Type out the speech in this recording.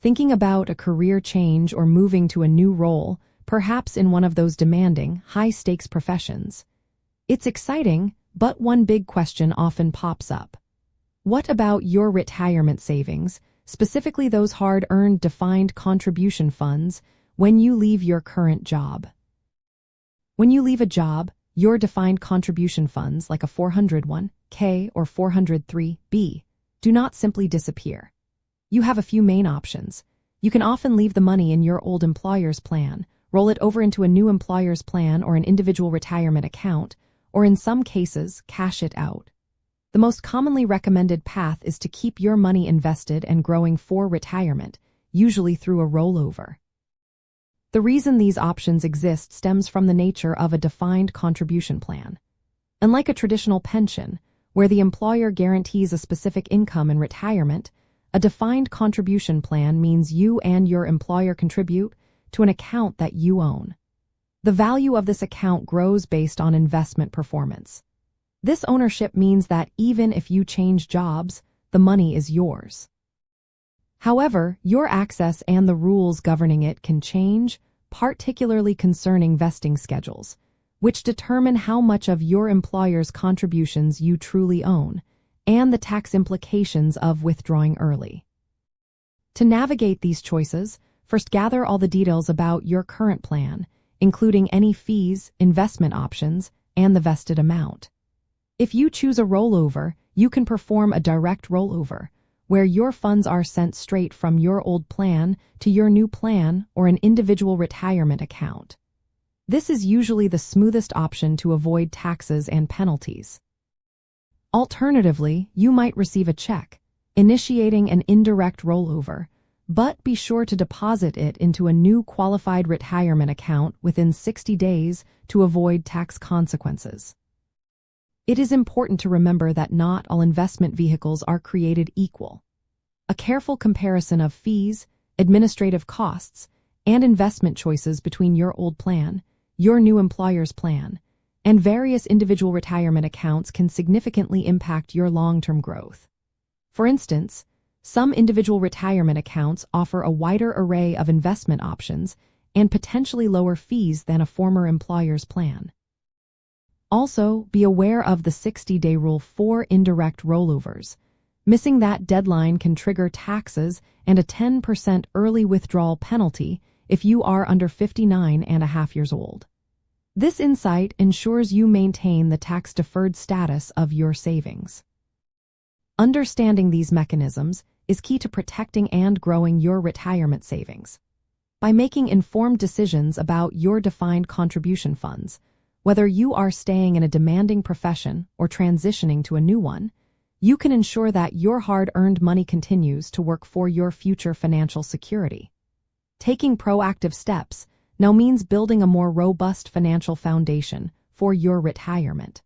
Thinking about a career change or moving to a new role, perhaps in one of those demanding, high-stakes professions. It's exciting, but one big question often pops up. What about your retirement savings, specifically those hard-earned defined contribution funds, when you leave your current job? When you leave a job, your defined contribution funds, like a 401(k) or 403(b), do not simply disappear. You have a few main options. You can often leave the money in your old employer's plan, roll it over into a new employer's plan or an individual retirement account, or in some cases, cash it out. The most commonly recommended path is to keep your money invested and growing for retirement, usually through a rollover. The reason these options exist stems from the nature of a defined contribution plan. Unlike a traditional pension, where the employer guarantees a specific income in retirement, a defined contribution plan means you and your employer contribute to an account that you own. The value of this account grows based on investment performance. This ownership means that even if you change jobs, the money is yours. However, your access and the rules governing it can change, particularly concerning vesting schedules, which determine how much of your employer's contributions you truly own, and the tax implications of withdrawing early. To navigate these choices, first gather all the details about your current plan, including any fees, investment options, and the vested amount. If you choose a rollover, you can perform a direct rollover, where your funds are sent straight from your old plan to your new plan or an individual retirement account. This is usually the smoothest option to avoid taxes and penalties. Alternatively, you might receive a check, initiating an indirect rollover, but be sure to deposit it into a new qualified retirement account within 60 days to avoid tax consequences. It is important to remember that not all investment vehicles are created equal. A careful comparison of fees, administrative costs, and investment choices between your old plan, your new employer's plan, and various individual retirement accounts can significantly impact your long-term growth. For instance, some individual retirement accounts offer a wider array of investment options and potentially lower fees than a former employer's plan. Also, be aware of the 60-day rule for indirect rollovers. Missing that deadline can trigger taxes and a 10% early withdrawal penalty if you are under 59.5 years old. This insight ensures you maintain the tax-deferred status of your savings. Understanding these mechanisms is key to protecting and growing your retirement savings. By making informed decisions about your defined contribution funds, whether you are staying in a demanding profession or transitioning to a new one, you can ensure that your hard-earned money continues to work for your future financial security. Taking proactive steps now means building a more robust financial foundation for your retirement.